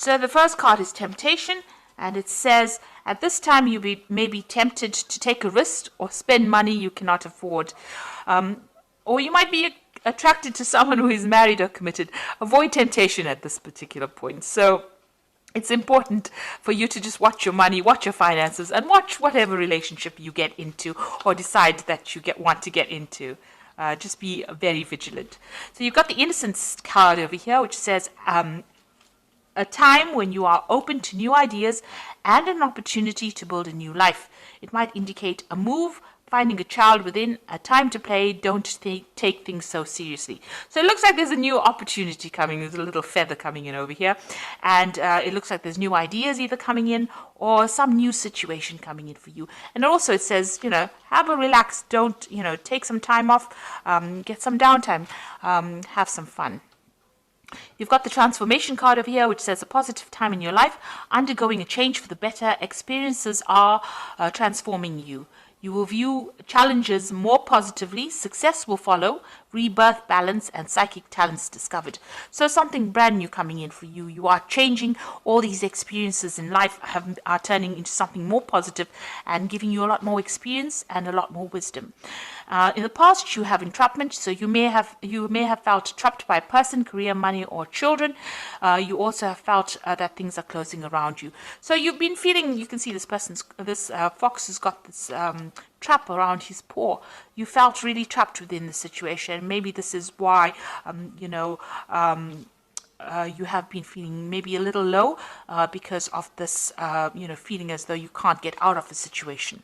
So the first card is temptation, and it says, at this time you may be tempted to take a risk or spend money you cannot afford. Or you might be attracted to someone who is married or committed. Avoid temptation at this particular point. So it's important for you to just watch your money, watch your finances, and watch whatever relationship you get into or decide that you want to get into. Just be very vigilant. So you've got the innocence card over here, which says a time when you are open to new ideas and an opportunity to build a new life. It might indicate a move, finding a child within, a time to play. Don't take things so seriously. So it looks like there's a new opportunity coming. There's a little feather coming in over here. And it looks like there's new ideas either coming in or some new situation coming in for you. And also it says, have a relax. Don't, take some time off, get some downtime, have some fun. You've got the transformation card over here, which says a positive time in your life, undergoing a change for the better. Experiences are transforming you. You will view challenges more positively. Success will follow. Rebirth, balance, and psychic talents discovered. So something brand new coming in for you. You are changing. All these experiences in life are turning into something more positive and giving you a lot more experience and a lot more wisdom. In the past, you have entrapment, so you may have felt trapped by a person, career, money, or children. You also have felt that things are closing around you. So you've been feeling. You can see this fox has got this trap around his paw. You felt really trapped within the situation. Maybe this is why you have been feeling maybe a little low because of this feeling as though you can't get out of a situation.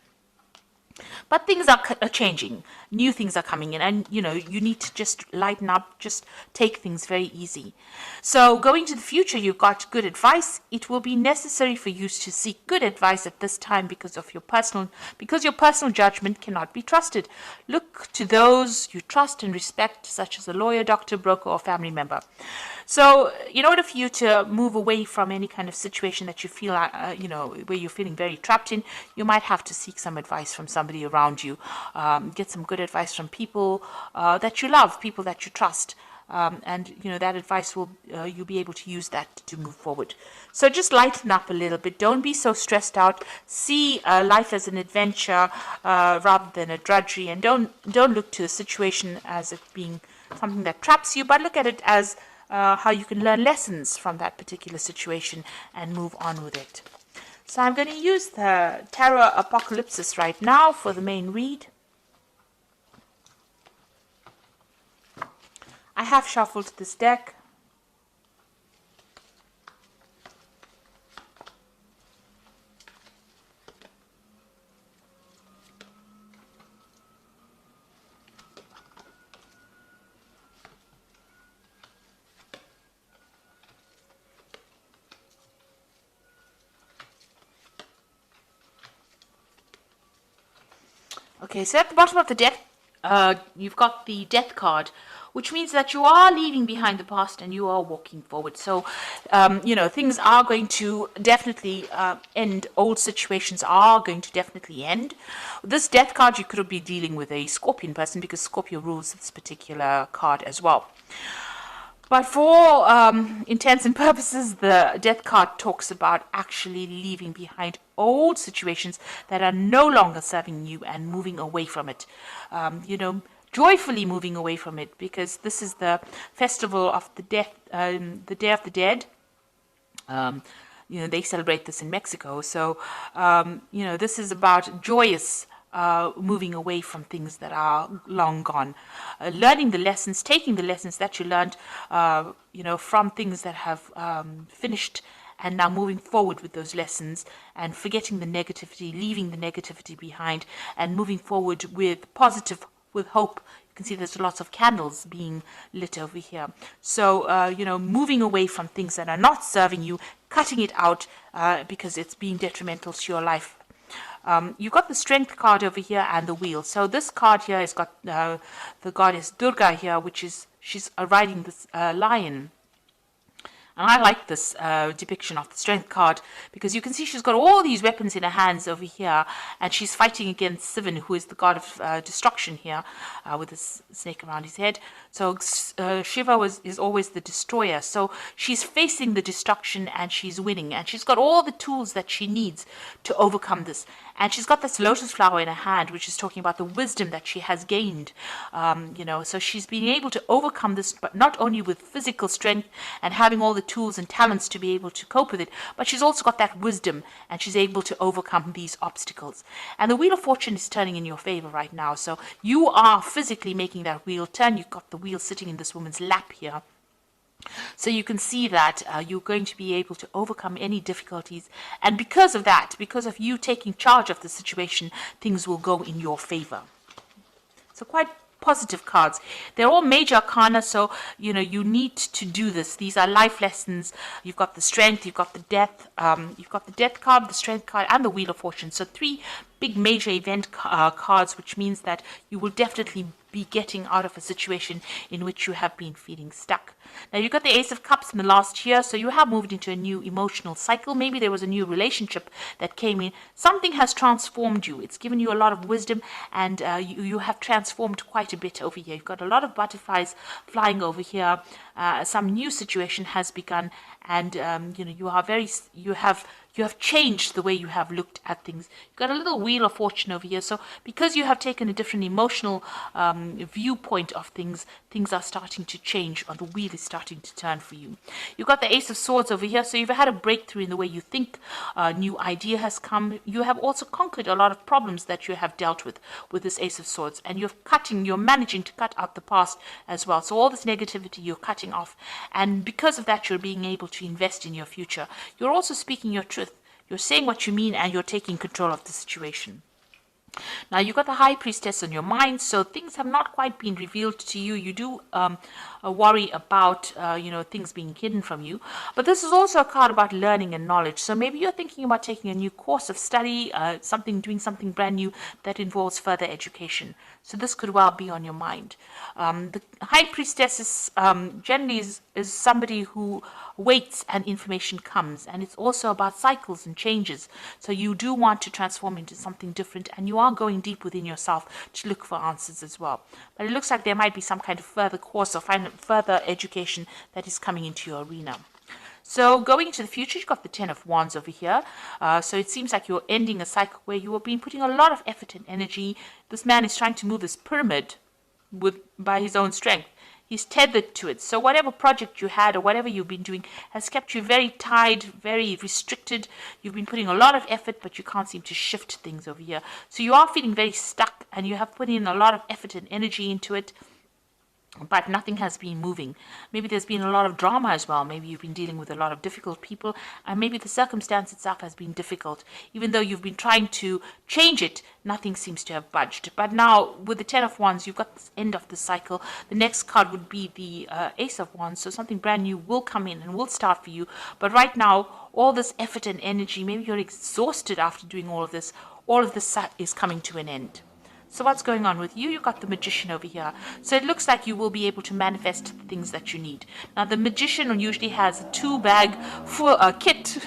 But things are changing. New things are coming in, and you need to just lighten up, just take things very easy. So going to the future, you've got good advice. It will be necessary for you to seek good advice at this time because your personal judgment cannot be trusted. Look to those you trust and respect, such as a lawyer, doctor, broker, or family member. So in order for you to move away from any kind of situation that you feel where you're feeling very trapped in, you might have to seek some advice from somebody around you. Get some good advice from people that you love, people that you trust. And that advice you'll be able to use that to move forward. So just lighten up a little bit. Don't be so stressed out. See life as an adventure rather than a drudgery, and don't look to the situation as it being something that traps you, but look at it as how you can learn lessons from that particular situation and move on with it. So I'm going to use the Tarot Apocalypsis right now for the main read. I have shuffled this deck. Okay, so at the bottom of the deck, you've got the Death card, which means that you are leaving behind the past and you are walking forward. So, things are going to definitely end. Old situations are going to definitely end. This Death card, you could be dealing with a Scorpion person because Scorpio rules this particular card as well. But for intents and purposes, the Death card talks about actually leaving behind old situations that are no longer serving you and moving away from it. Joyfully moving away from it, because this is the festival of the death, the Day of the Dead. They celebrate this in Mexico. So, this is about joyous moving away from things that are long gone, learning the lessons, taking the lessons that you learned, from things that have finished, and now moving forward with those lessons and forgetting the negativity, leaving the negativity behind, and moving forward with hope. You can see there's lots of candles being lit over here. So, moving away from things that are not serving you, cutting it out because it's being detrimental to your life. You've got the Strength card over here and the Wheel. So this card here has got the goddess Durga here, she's riding this lion. And I like this depiction of the Strength card because you can see she's got all these weapons in her hands over here, and she's fighting against Sivan, who is the god of destruction here, with this snake around his head. So Shiva is always the destroyer. So she's facing the destruction and she's winning, and she's got all the tools that she needs to overcome this. And she's got this lotus flower in her hand, which is talking about the wisdom that she has gained. So she's being able to overcome this, but not only with physical strength and having all the tools and talents to be able to cope with it, but she's also got that wisdom, and she's able to overcome these obstacles. And the Wheel of Fortune is turning in your favor right now. So you are physically making that wheel turn. You've got the wheel sitting in this woman's lap here. So you can see that you're going to be able to overcome any difficulties. And because of that, because of you taking charge of the situation, things will go in your favor. So quite positive cards. They're all major arcana, so you need to do this. These are life lessons. You've got the strength, you've got the death, you've got the death card, the strength card, and the Wheel of Fortune. So 3 big major event cards, which means that you will definitely be getting out of a situation in which you have been feeling stuck. Now you've got the Ace of Cups in the last year, so you have moved into a new emotional cycle. Maybe there was a new relationship that came in. Something has transformed you. It's given you a lot of wisdom, and you have transformed quite a bit over here. You've got a lot of butterflies flying over here. Some new situation has begun, and you have changed the way you have looked at things. You've got a little Wheel of Fortune over here. So because you have taken a different emotional viewpoint of things, things are starting to change, or the wheel is starting to turn for you. You've got the Ace of Swords over here. So you've had a breakthrough in the way you think. A new idea has come. You have also conquered a lot of problems that you have dealt with this Ace of Swords. And you're managing to cut out the past as well. So all this negativity you're cutting off. And because of that, you're being able to invest in your future. You're also speaking your truth. You're saying what you mean, and you're taking control of the situation. Now, you've got the High Priestess on your mind, so things have not quite been revealed to you. You do worry about, things being hidden from you. But this is also a card about learning and knowledge. So maybe you're thinking about taking a new course of study, doing something brand new that involves further education. So this could well be on your mind. The High Priestess is generally is somebody who waits and information comes, and it's also about cycles and changes. So you do want to transform into something different, and you are going deep within yourself to look for answers as well. But it looks like there might be some kind of further course or further education that is coming into your arena. So going into the future, you've got the Ten of Wands over here. So it seems like you're ending a cycle where you have been putting a lot of effort and energy. This man is trying to move this pyramid by his own strength. He's tethered to it. So whatever project you had or whatever you've been doing has kept you very tied, very restricted. You've been putting a lot of effort, but you can't seem to shift things over here. So you are feeling very stuck, and you have put in a lot of effort and energy into it, but nothing has been moving. Maybe there's been a lot of drama as well. Maybe you've been dealing with a lot of difficult people, and maybe the circumstance itself has been difficult. Even though you've been trying to change it, nothing seems to have budged. But now, with the Ten of Wands, you've got this end of the cycle. The next card would be the Ace of Wands, so something brand new will come in and will start for you. But right now, all this effort and energy, maybe you're exhausted after doing all of this is coming to an end. So what's going on with you? You've got the Magician over here. So it looks like you will be able to manifest the things that you need. Now, the Magician usually has a 2-bag kit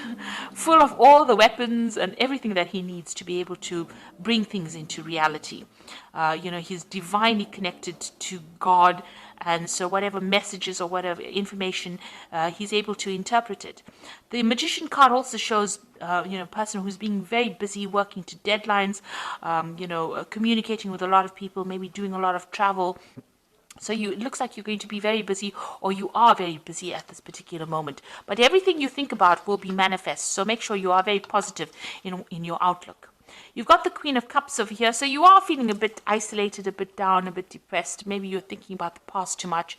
full of all the weapons and everything that he needs to be able to bring things into reality. He's divinely connected to God, and so whatever messages or whatever information, he's able to interpret it. The Magician card also shows, a person who's being very busy working to deadlines, communicating with a lot of people, maybe doing a lot of travel. So it looks like you're going to be very busy, or you are very busy at this particular moment. But everything you think about will be manifest. So make sure you are very positive in your outlook. You've got the Queen of Cups over here, so you are feeling a bit isolated, a bit down, a bit depressed. Maybe you're thinking about the past too much.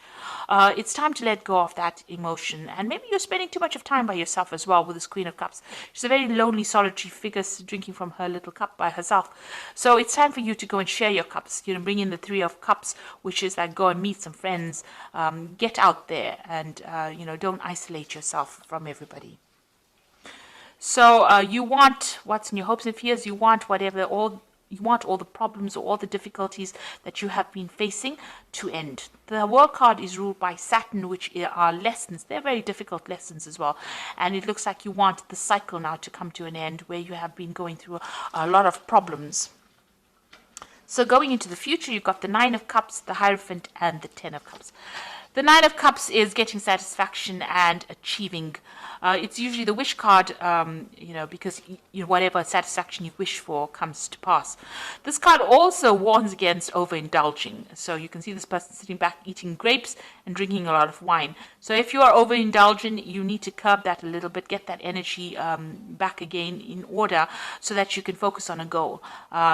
It's time to let go of that emotion, and maybe you're spending too much of time by yourself as well with this Queen of Cups. She's a very lonely, solitary figure, drinking from her little cup by herself. So it's time for you to go and share your cups. Bring in the Three of Cups, which is like go and meet some friends, get out there, and don't isolate yourself from everybody. So you want what's in your hopes and fears. You want whatever, all you want all the problems or all the difficulties that you have been facing to end. The World card is ruled by Saturn, which are lessons. They're very difficult lessons as well. And it looks like you want the cycle now to come to an end where you have been going through a lot of problems. So going into the future, you've got the Nine of Cups, the Hierophant, and the Ten of Cups. The Nine of Cups is getting satisfaction and achieving. It's usually the wish card, because whatever satisfaction you wish for comes to pass. This card also warns against overindulging. So you can see this person sitting back eating grapes and drinking a lot of wine. So if you are overindulgent, you need to curb that a little bit, get that energy back again in order so that you can focus on a goal.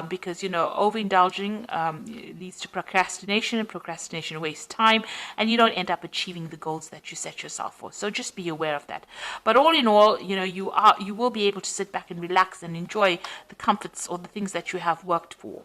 Because, overindulging leads to procrastination, and procrastination wastes time, and you don't end up achieving the goals that you set yourself for. So just be aware of that. But all in all, you will be able to sit back and relax and enjoy the comforts or the things that you have worked for.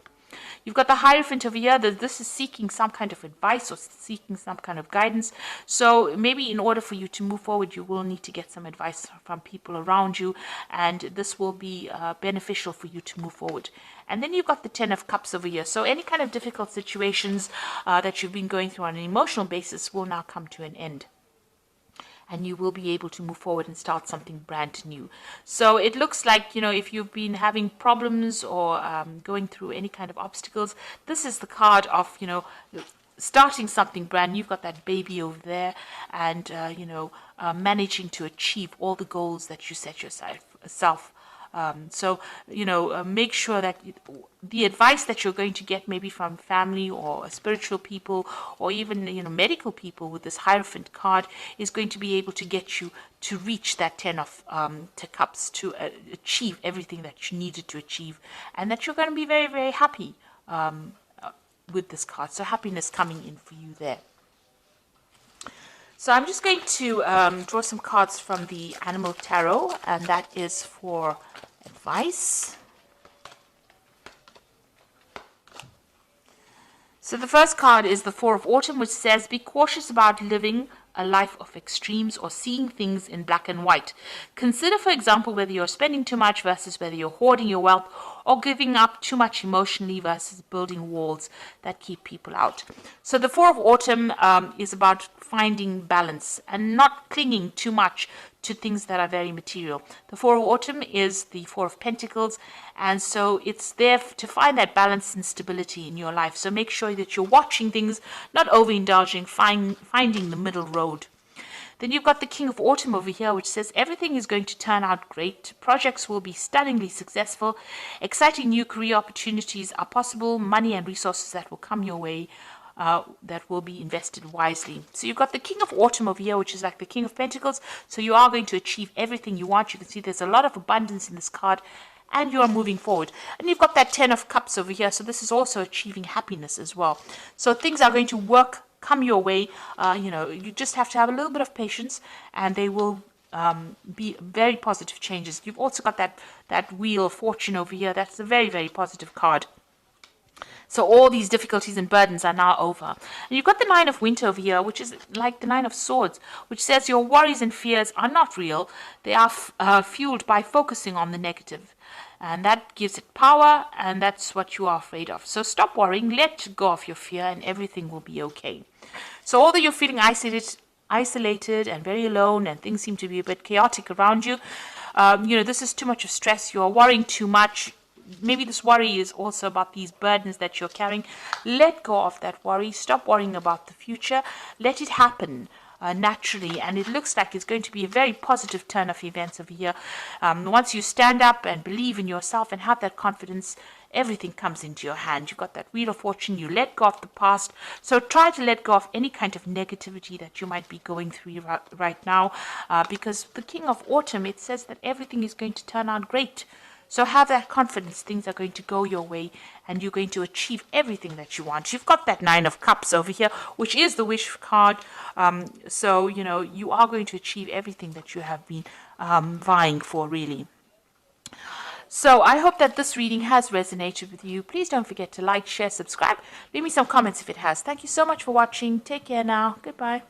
You've got the Hierophant over here. This is seeking some kind of advice or seeking some kind of guidance. So maybe in order for you to move forward, you will need to get some advice from people around you, and this will be beneficial for you to move forward. And then you've got the Ten of Cups over here. So any kind of difficult situations that you've been going through on an emotional basis will now come to an end. And you will be able to move forward and start something brand new. So it looks like, if you've been having problems or going through any kind of obstacles, this is the card of, starting something brand new. You've got that baby over there and, managing to achieve all the goals that you set yourself. Make sure that the advice that you're going to get maybe from family or spiritual people or even, medical people with this Hierophant card is going to be able to get you to reach that Ten of Cups, to achieve everything that you needed to achieve, and that you're going to be very, very happy with this card. So happiness coming in for you there. So I'm just going to draw some cards from the Animal Tarot, and that is for advice. So the first card is the Four of Autumn, which says, be cautious about living a life of extremes or seeing things in black and white. Consider, for example, whether you're spending too much versus whether you're hoarding your wealth, or giving up too much emotionally versus building walls that keep people out. So the Four of Autumn is about finding balance and not clinging too much to things that are very material. The Four of Autumn is the Four of Pentacles, and so it's there to find that balance and stability in your life. So make sure that you're watching things, not overindulging, finding the middle road. Then you've got the King of Autumn over here, which says everything is going to turn out great. Projects will be stunningly successful. Exciting new career opportunities are possible. Money and resources that will come your way that will be invested wisely. So you've got the King of Autumn over here, which is like the King of Pentacles. So you are going to achieve everything you want. You can see there's a lot of abundance in this card, and you are moving forward. And you've got that Ten of Cups over here. So this is also achieving happiness as well. So things are going to come your way. You just have to have a little bit of patience, and they will be very positive changes. You've also got that Wheel of Fortune over here. That's a very, very positive card. So all these difficulties and burdens are now over. And you've got the Nine of Winter over here, which is like the Nine of Swords, which says your worries and fears are not real. They are fueled by focusing on the negative. And that gives it power, and that's what you are afraid of. So stop worrying, let go of your fear, and everything will be okay. So although you're feeling isolated and very alone, and things seem to be a bit chaotic around you, this is too much of stress. You're worrying too much. Maybe this worry is also about these burdens that you're carrying. Let go of that worry. Stop worrying about the future. Let it happen naturally, and it looks like it's going to be a very positive turn of events over here. Once you stand up and believe in yourself and have that confidence, everything comes into your hand. You've got that Wheel of Fortune. You let go of the past. So try to let go of any kind of negativity that you might be going through right now, because the King of Autumn, it says that everything is going to turn out great. So have that confidence. Things are going to go your way, and you're going to achieve everything that you want. You've got that Nine of Cups over here, which is the wish card. So, you are going to achieve everything that you have been vying for, really. So I hope that this reading has resonated with you. Please don't forget to like, share, subscribe. Leave me some comments if it has. Thank you so much for watching. Take care now. Goodbye.